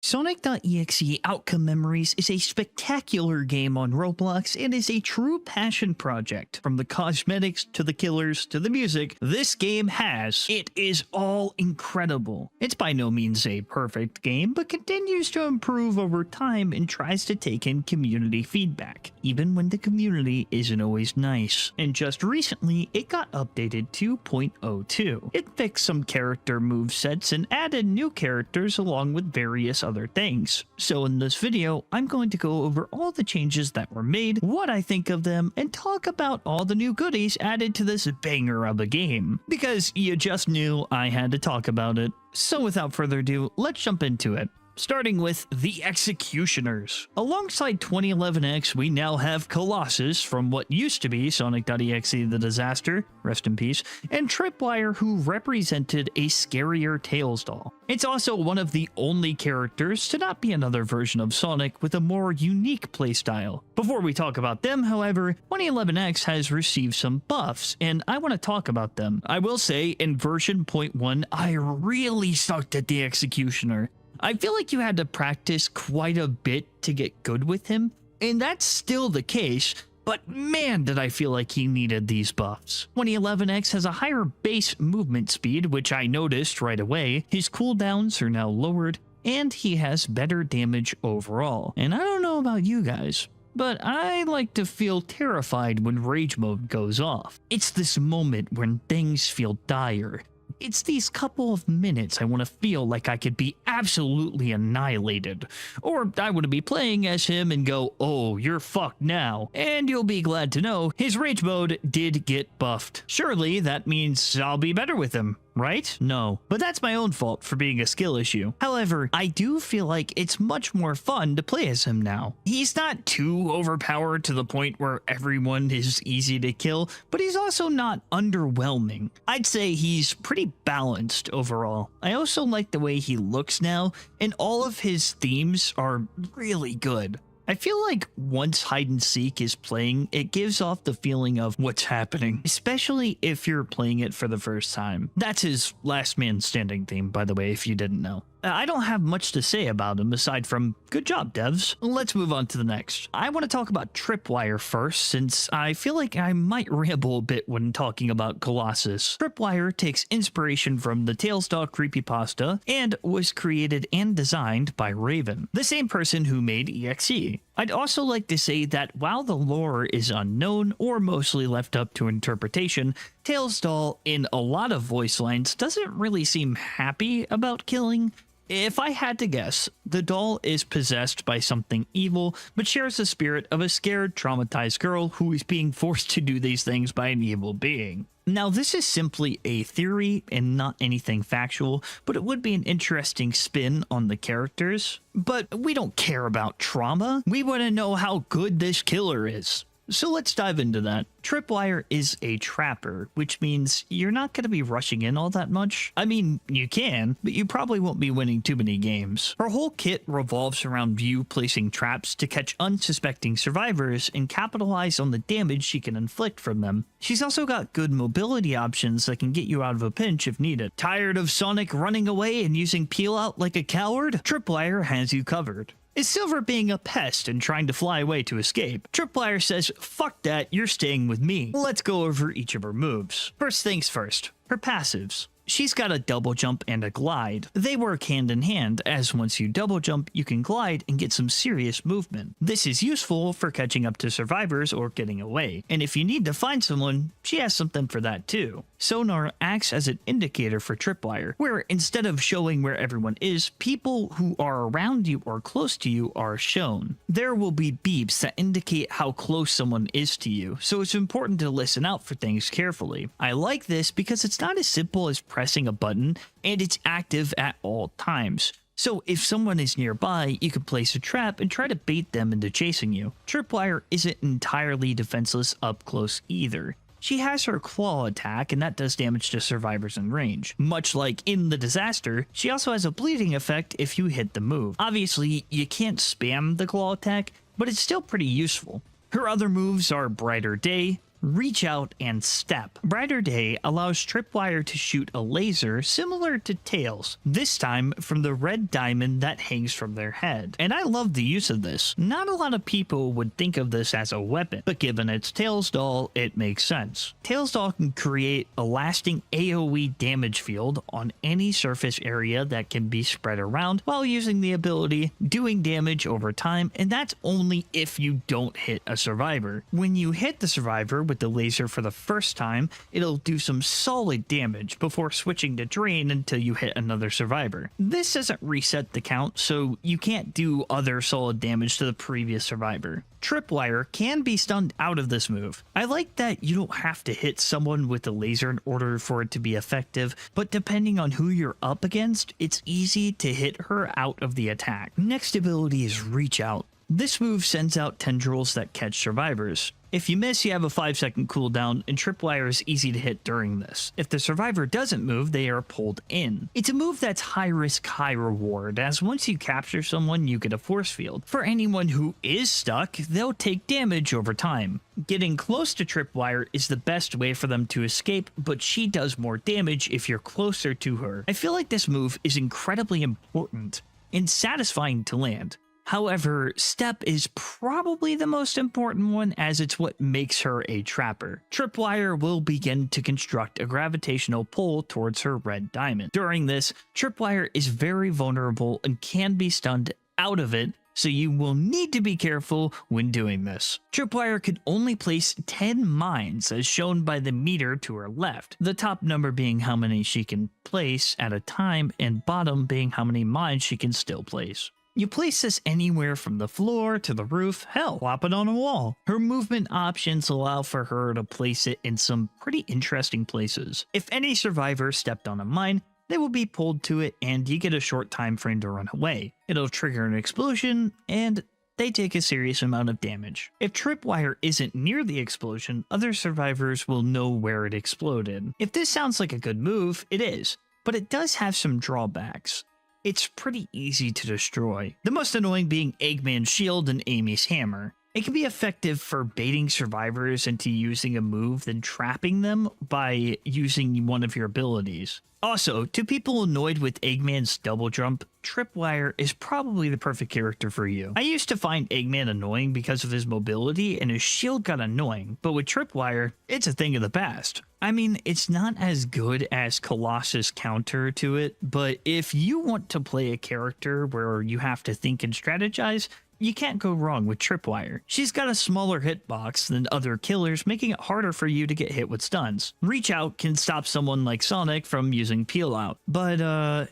Sonic.exe Outcome Memories is a spectacular game on Roblox and is a true passion project. From the cosmetics to the killers to the music, this game it is all incredible. It's by no means a perfect game, but continues to improve over time and tries to take in community feedback, even when the community isn't always nice. And just recently, it got updated 2.02. It fixed some character movesets and added new characters along with various other things. So in this video, I'm going to go over all the changes that were made, what I think of them, and talk about all the new goodies added to this banger of a game. Because you just knew I had to talk about it. So without further ado, let's jump into it. Starting with the Executioners. Alongside 2011X, we now have Colossus from what used to be Sonic.exe The Disaster, rest in peace, and Tripwire, who represented a scarier Tails doll. It's also one of the only characters to not be another version of Sonic with a more unique playstyle. Before we talk about them, however, 2011X has received some buffs, and I want to talk about them. I will say, in version 0.1, I really sucked at the Executioner. I feel like you had to practice quite a bit to get good with him, and that's still the case, but man did I feel like he needed these buffs. 2011X has a higher base movement speed, which I noticed right away. His cooldowns are now lowered, and he has better damage overall. And I don't know about you guys, but I like to feel terrified when rage mode goes off. It's this moment when things feel dire. It's these couple of minutes I want to feel like I could be absolutely annihilated. Or I want to be playing as him and go, oh, you're fucked now. And you'll be glad to know his rage mode did get buffed. Surely that means I'll be better with him, right? No. But that's my own fault for being a skill issue. However, I do feel like it's much more fun to play as him now. He's not too overpowered to the point where everyone is easy to kill, but he's also not underwhelming. I'd say he's pretty balanced overall. I also like the way he looks now, and all of his themes are really good. I feel like once hide and seek is playing, it gives off the feeling of what's happening, especially if you're playing it for the first time. That's his last man standing theme, by the way, if you didn't know. I don't have much to say about him aside from good job, devs. Let's move on to the next. I want to talk about Tripwire first, since I feel like I might ramble a bit when talking about Colossus. Tripwire takes inspiration from the Tails doll creepypasta and was created and designed by Raven, the same person who made EXE. I'd also like to say that while the lore is unknown or mostly left up to interpretation, Tails doll in a lot of voice lines doesn't really seem happy about killing. If I had to guess, the doll is possessed by something evil, but shares the spirit of a scared, traumatized girl who is being forced to do these things by an evil being. Now, this is simply a theory and not anything factual, but it would be an interesting spin on the characters. But we don't care about trauma. We want to know how good this killer is. So let's dive into that. Tripwire is a trapper, which means you're not going to be rushing in all that much. I mean, you can, but you probably won't be winning too many games. Her whole kit revolves around you placing traps to catch unsuspecting survivors and capitalize on the damage she can inflict from them. She's also got good mobility options that can get you out of a pinch if needed. Tired of Sonic running away and using peel out like a coward? Tripwire has you covered. Is Silver being a pest and trying to fly away to escape? Tripwire says, fuck that, you're staying with me. Let's go over each of her moves. First things first, her passives. She's got a double jump and a glide. They work hand in hand, as once you double jump, you can glide and get some serious movement. This is useful for catching up to survivors or getting away, and if you need to find someone, she has something for that too. Sonar acts as an indicator for Tripwire, where instead of showing where everyone is, people who are around you or close to you are shown. There will be beeps that indicate how close someone is to you, so it's important to listen out for things carefully. I like this because it's not as simple as pressing a button, and it's active at all times. So if someone is nearby, you can place a trap and try to bait them into chasing you. Tripwire isn't entirely defenseless up close either. She has her claw attack, and that does damage to survivors in range. Much like in The Disaster, she also has a bleeding effect if you hit the move. Obviously, you can't spam the claw attack, but it's still pretty useful. Her other moves are Brighter Day, Reach Out, and Step. Brighter Day allows Tripwire to shoot a laser similar to Tails, this time from the red diamond that hangs from their head. And I love the use of this. Not a lot of people would think of this as a weapon, but given it's Tails Doll, it makes sense. Tails Doll can create a lasting AoE damage field on any surface area that can be spread around while using the ability doing damage over time, and that's only if you don't hit a survivor. When you hit the survivor with the laser for the first time, it'll do some solid damage before switching to drain until you hit another survivor. This doesn't reset the count, so you can't do other solid damage to the previous survivor. Tripwire can be stunned out of this move. I like that you don't have to hit someone with the laser in order for it to be effective, but depending on who you're up against, it's easy to hit her out of the attack. Next ability is Reach Out. This move sends out tendrils that catch survivors. If you miss, you have a 5-second cooldown, and Tripwire is easy to hit during this. If the survivor doesn't move, they are pulled in. It's a move that's high risk, high reward, as once you capture someone, you get a force field. For anyone who is stuck, they'll take damage over time. Getting close to Tripwire is the best way for them to escape, but she does more damage if you're closer to her. I feel like this move is incredibly important and satisfying to land. However, Step is probably the most important one, as it's what makes her a trapper. Tripwire will begin to construct a gravitational pull towards her red diamond. During this, Tripwire is very vulnerable and can be stunned out of it, so you will need to be careful when doing this. Tripwire can only place 10 mines, as shown by the meter to her left, the top number being how many she can place at a time, and bottom being how many mines she can still place. You place this anywhere from the floor to the roof, hell, plop it on a wall. Her movement options allow for her to place it in some pretty interesting places. If any survivor stepped on a mine, they will be pulled to it and you get a short time frame to run away. It'll trigger an explosion and they take a serious amount of damage. If Tripwire isn't near the explosion, other survivors will know where it exploded. If this sounds like a good move, it is, but it does have some drawbacks. It's pretty easy to destroy, the most annoying being Eggman's shield and Amy's hammer. It can be effective for baiting survivors into using a move, then trapping them by using one of your abilities. Also, to people annoyed with Eggman's double jump, Tripwire is probably the perfect character for you. I used to find Eggman annoying because of his mobility and his shield got annoying, but with Tripwire, it's a thing of the past. I mean, it's not as good as Colossus' counter to it, but if you want to play a character where you have to think and strategize, you can't go wrong with Tripwire. She's got a smaller hitbox than other killers, making it harder for you to get hit with stuns. Reach Out can stop someone like Sonic from using Peel Out. But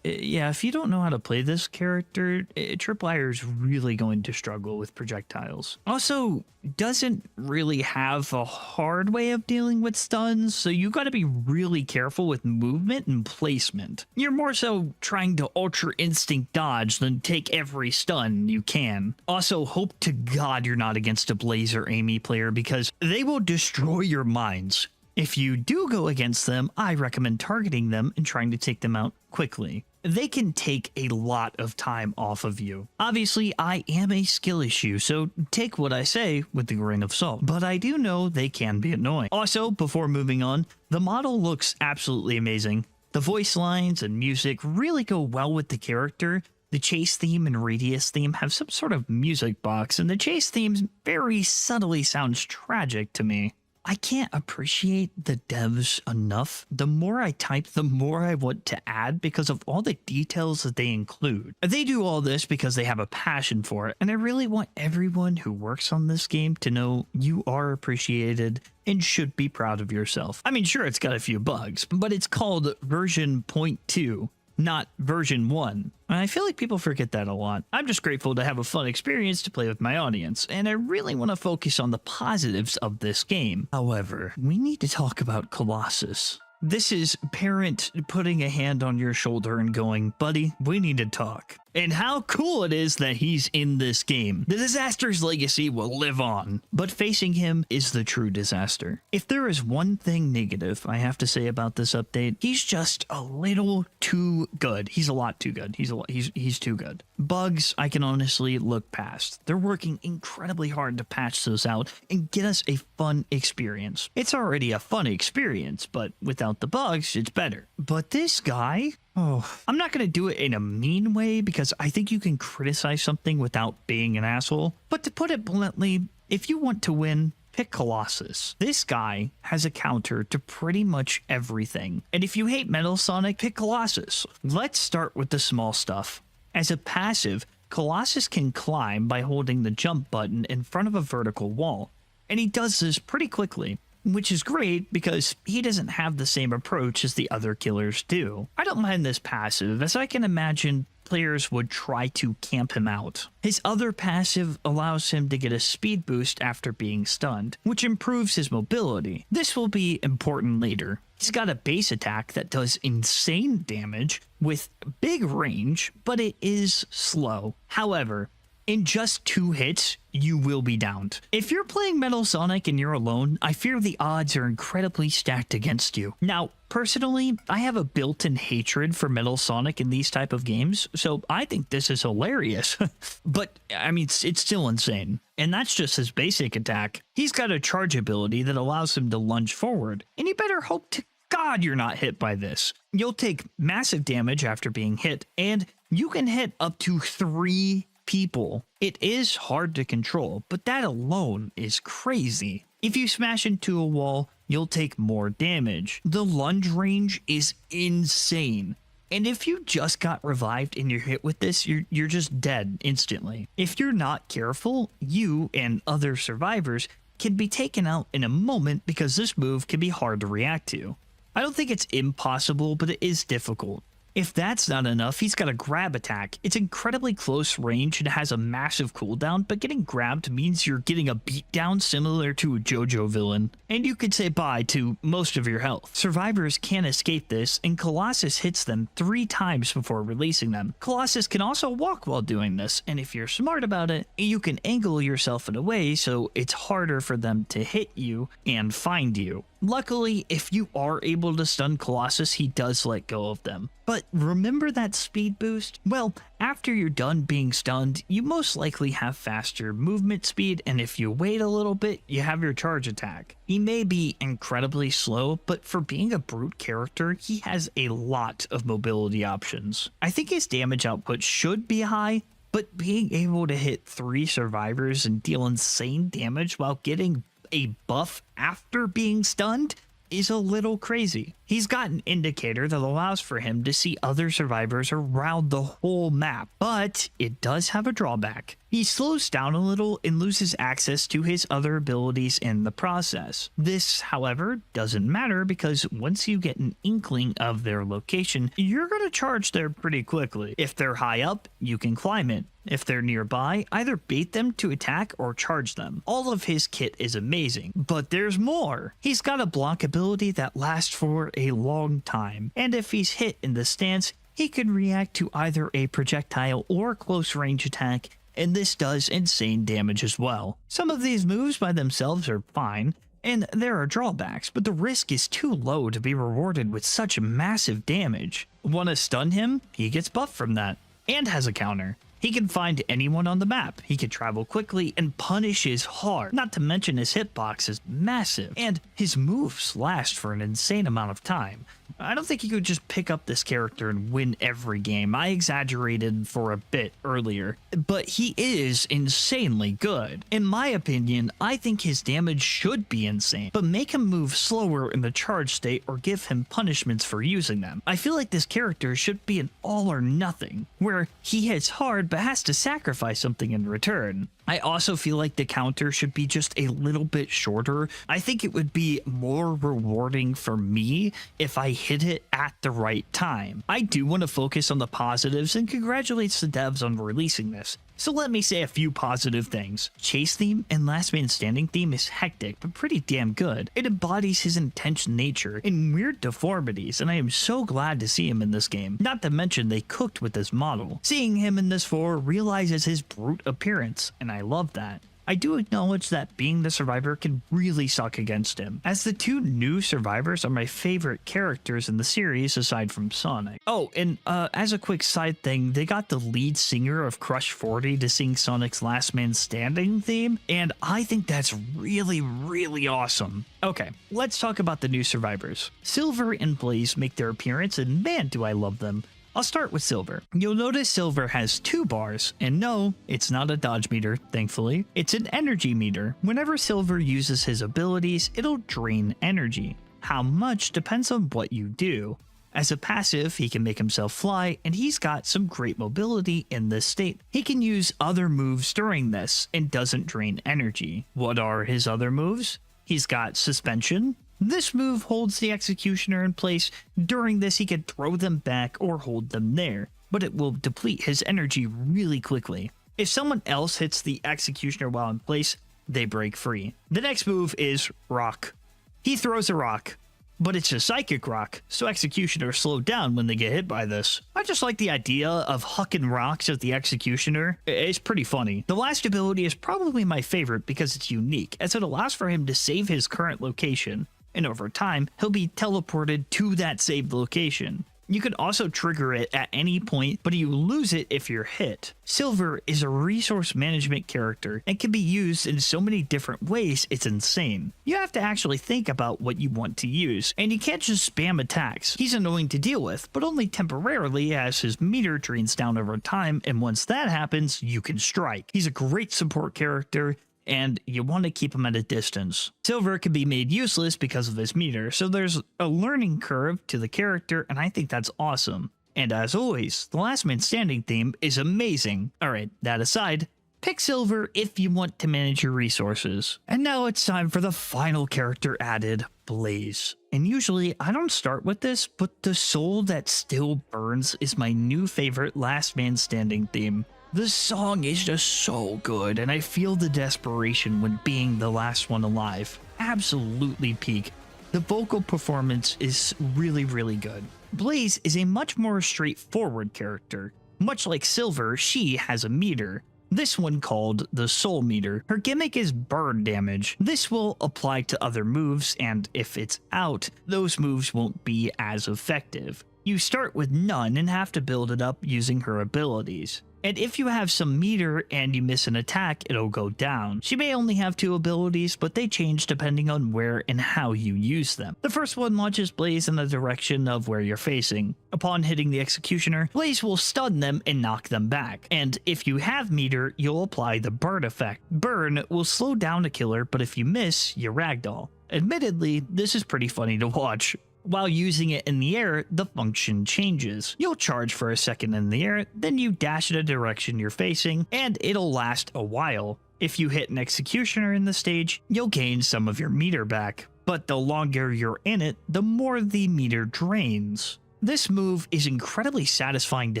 yeah, if you don't know how to play this character, Tripwire is really going to struggle with projectiles. Also, doesn't really have a hard way of dealing with stuns, so you gotta be really careful with movement and placement. You're more so trying to Ultra Instinct dodge than take every stun you can. Also, hope to God you're not against a Blaze or Amy player because they will destroy your minds. If you do go against them, I recommend targeting them and trying to take them out quickly. They can take a lot of time off of you. Obviously, I am a skill issue, so take what I say with a grain of salt, but I do know they can be annoying. Also, before moving on, the model looks absolutely amazing. The voice lines and music really go well with the character. The chase theme and radius theme have some sort of music box, and the chase theme very subtly sounds tragic to me. I can't appreciate the devs enough. The more I type, the more I want to add because of all the details that they include. They do all this because they have a passion for it, and I really want everyone who works on this game to know you are appreciated and should be proud of yourself. I mean, sure, it's got a few bugs, but it's called version 0.2. Not version 1. I feel like people forget that a lot. I'm just grateful to have a fun experience to play with my audience, and I really want to focus on the positives of this game. However, we need to talk about Colossus. This is parent putting a hand on your shoulder and going, buddy, we need to talk. and how cool it is that he's in this game. The disaster's legacy will live on, but facing him is the true disaster. If there is one thing negative I have to say about this update, he's just a little too good. He's a lot too good. He's too good. Bugs, I can honestly look past. They're working incredibly hard to patch those out and get us a fun experience. It's already a fun experience, but without the bugs, it's better. But this guy, oh, I'm not going to do it in a mean way because I think you can criticize something without being an asshole. But to put it bluntly, if you want to win, pick Colossus. This guy has a counter to pretty much everything. And if you hate Metal Sonic, pick Colossus. Let's start with the small stuff. As a passive, Colossus can climb by holding the jump button in front of a vertical wall. And he does this pretty quickly, which is great because he doesn't have the same approach as the other killers do. I don't mind this passive, as I can imagine players would try to camp him out. His other passive allows him to get a speed boost after being stunned, which improves his mobility. This will be important later. He's got a base attack that does insane damage with big range, but it is slow. However, in just 2 hits, you will be downed. If you're playing Metal Sonic and you're alone, I fear the odds are incredibly stacked against you. Now, personally, I have a built-in hatred for Metal Sonic in these type of games, so I think this is hilarious. But, I mean, it's still insane. And that's just his basic attack. He's got a charge ability that allows him to lunge forward, and you better hope to God you're not hit by this. You'll take massive damage after being hit, and you can hit up to 3 people. It is hard to control, but that alone is crazy. If you smash into a wall, you'll take more damage. The lunge range is insane. And if you just got revived and you're hit with this, you're just dead instantly. If you're not careful, you and other survivors can be taken out in a moment because this move can be hard to react to. I don't think it's impossible, but it is difficult. If that's not enough, he's got a grab attack. It's incredibly close range and has a massive cooldown, but getting grabbed means you're getting a beatdown similar to a JoJo villain, and you could say bye to most of your health. Survivors can't escape this, and Colossus hits them 3 times before releasing them. Colossus can also walk while doing this, and if you're smart about it, you can angle yourself in a way so it's harder for them to hit you and find you. Luckily, if you are able to stun Colossus, he does let go of them. But remember that speed boost? Well, after you're done being stunned, you most likely have faster movement speed, and if you wait a little bit, you have your charge attack. He may be incredibly slow, but for being a brute character, he has a lot of mobility options. I think his damage output should be high, but being able to hit 3 survivors and deal insane damage while getting a buff after being stunned is a little crazy. He's got an indicator that allows for him to see other survivors around the whole map, but it does have a drawback. He slows down a little and loses access to his other abilities in the process. This, however, doesn't matter because once you get an inkling of their location, you're going to charge there pretty quickly. If they're high up, you can climb it. If they're nearby, either bait them to attack or charge them. All of his kit is amazing, but there's more. He's got a block ability that lasts for a long time, and if he's hit in the stance, he can react to either a projectile or close range attack, and this does insane damage as well. Some of these moves by themselves are fine, and there are drawbacks, but the risk is too low to be rewarded with such massive damage. Want to stun him? He gets buffed from that, and has a counter. He can find anyone on the map, he can travel quickly, and punishes hard. Not to mention his hitbox is massive, and his moves last for an insane amount of time. I don't think you could just pick up this character and win every game. I exaggerated for a bit earlier, but he is insanely good. In my opinion, I think his damage should be insane, but make him move slower in the charge state or give him punishments for using them. I feel like this character should be an all or nothing, where he hits hard but has to sacrifice something in return. I also feel like the counter should be just a little bit shorter. I think it would be more rewarding for me if I hit it at the right time. I do want to focus on the positives and congratulates the devs on releasing this. So let me say a few positive things. Chase theme and Last Man Standing theme is hectic, but pretty damn good. It embodies his intense nature and weird deformities, and I am so glad to see him in this game. Not to mention they cooked with this model. Seeing him in this 4 realizes his brute appearance, and I love that. I do acknowledge that being the survivor can really suck against him, as the 2 new survivors are my favorite characters in the series aside from Sonic. Oh, and as a quick side thing, they got the lead singer of Crush 40 to sing Sonic's Last Man Standing theme, and I think that's really awesome. Okay, let's talk about the new survivors. Silver and Blaze make their appearance, and man do I love them. I'll start with Silver. You'll notice Silver has 2 bars, and no, it's not a dodge meter, thankfully. It's an energy meter. Whenever Silver uses his abilities, it'll drain energy. How much depends on what you do. As a passive, he can make himself fly, and he's got some great mobility in this state. He can use other moves during this, and doesn't drain energy. What are his other moves? He's got Suspension. This move holds the Executioner in place. During this, he can throw them back or hold them there, but it will deplete his energy really quickly. If someone else hits the Executioner while in place, they break free. The next move is Rock. He throws a rock, but it's a psychic rock, so Executioners slow down when they get hit by this. I just like the idea of hucking rocks at the Executioner. It's pretty funny. The last ability is probably my favorite because it's unique, as it allows for him to save his current location, and over time, he'll be teleported to that saved location. You can also trigger it at any point, but you lose it if you're hit. Silver is a resource management character and can be used in so many different ways, it's insane. You have to actually think about what you want to use, and you can't just spam attacks. He's annoying to deal with, but only temporarily as his meter drains down over time, and once that happens, you can strike. He's a great support character, and you want to keep him at a distance. Silver can be made useless because of his meter, so there's a learning curve to the character, and I think that's awesome. And as always, the Last Man Standing theme is amazing. Alright, that aside, pick Silver if you want to manage your resources. And now it's time for the final character added, Blaze. And usually I don't start with this, but the Soul That Still Burns is my new favorite Last Man Standing theme. The song is just so good, and I feel the desperation when being the last one alive. Absolutely peak. The vocal performance is really good. Blaze is a much more straightforward character. Much like Silver, she has a meter. This one called the Soul Meter. Her gimmick is burn damage. This will apply to other moves, and if it's out, those moves won't be as effective. You start with none and have to build it up using her abilities. And if you have some meter and you miss an attack, it'll go down. She may only have 2 abilities, but they change depending on where and how you use them. The first one launches Blaze in the direction of where you're facing. Upon hitting the Executioner, Blaze will stun them and knock them back. And if you have meter, you'll apply the burn effect. Burn will slow down a killer, but if you miss, you ragdoll. Admittedly, this is pretty funny to watch. While using it in the air, the function changes. You'll charge for a second in the air, then you dash in a direction you're facing, and it'll last a while. If you hit an Executioner in the stage, you'll gain some of your meter back. But the longer you're in it, the more the meter drains. This move is incredibly satisfying to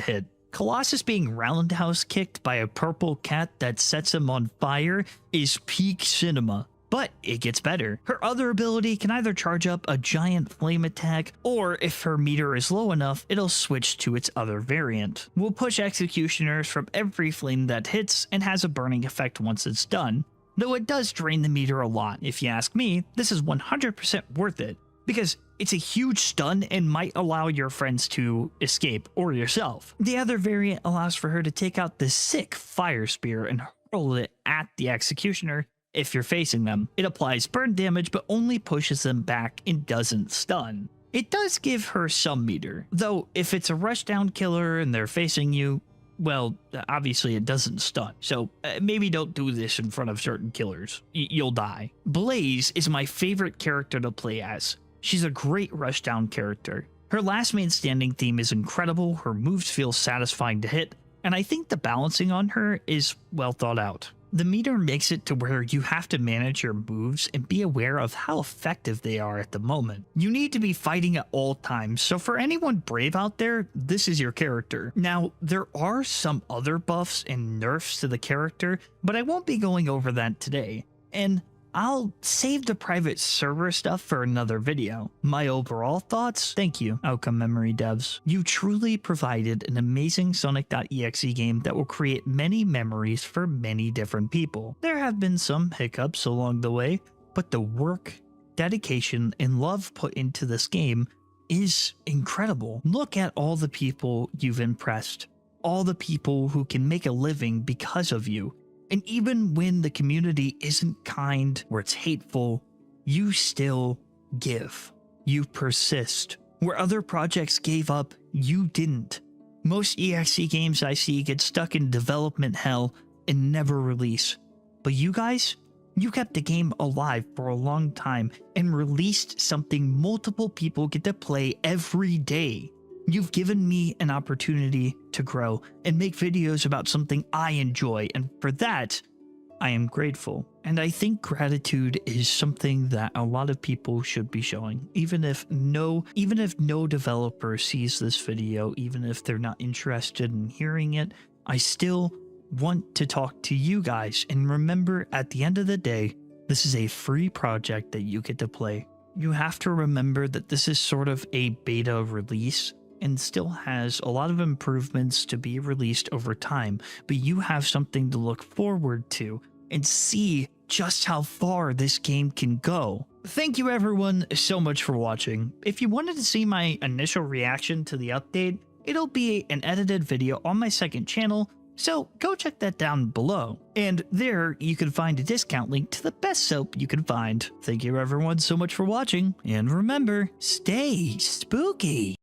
hit. Colossus being roundhouse kicked by a purple cat that sets him on fire is peak cinema. But it gets better. Her other ability can either charge up a giant flame attack, or if her meter is low enough, it'll switch to its other variant. We'll push Executioners from every flame that hits and has a burning effect once it's done. Though it does drain the meter a lot. If you ask me, this is 100% worth it, because it's a huge stun and might allow your friends to escape, or yourself. The other variant allows for her to take out the sick fire spear and hurl it at the Executioner. If you're facing them, it applies burn damage but only pushes them back and doesn't stun. It does give her some meter, though if it's a rushdown killer and they're facing you, well, obviously it doesn't stun, so maybe don't do this in front of certain killers. You'll die. Blaze is my favorite character to play as. She's a great rushdown character. Her Last Man Standing theme is incredible, her moves feel satisfying to hit, and I think the balancing on her is well thought out. The meter makes it to where you have to manage your moves and be aware of how effective they are at the moment. You need to be fighting at all times, so for anyone brave out there, this is your character. Now, there are some other buffs and nerfs to the character, but I won't be going over that today. And I'll save the private server stuff for another video. My overall thoughts? Thank you, Outcome Memory devs. You truly provided an amazing Sonic.exe game that will create many memories for many different people. There have been some hiccups along the way, but the work, dedication, and love put into this game is incredible. Look at all the people you've impressed, all the people who can make a living because of you. And even when the community isn't kind or it's hateful, you still give. You persist. Where other projects gave up, you didn't. Most EXE games I see get stuck in development hell and never release. But you guys, you kept the game alive for a long time and released something multiple people get to play every day. You've given me an opportunity to grow and make videos about something I enjoy, and for that, I am grateful. And I think gratitude is something that a lot of people should be showing, even if no developer sees this video, even if they're not interested in hearing it. I still want to talk to you guys, and remember, at the end of the day, this is a free project that you get to play. You have to remember that this is sort of a beta release and still has a lot of improvements to be released over time, but you have something to look forward to and see just how far this game can go. Thank you everyone so much for watching. If you wanted to see my initial reaction to the update, it'll be an edited video on my second channel, so go check that down below. And there you can find a discount link to the best soap you can find. Thank you everyone so much for watching, and remember, stay spooky.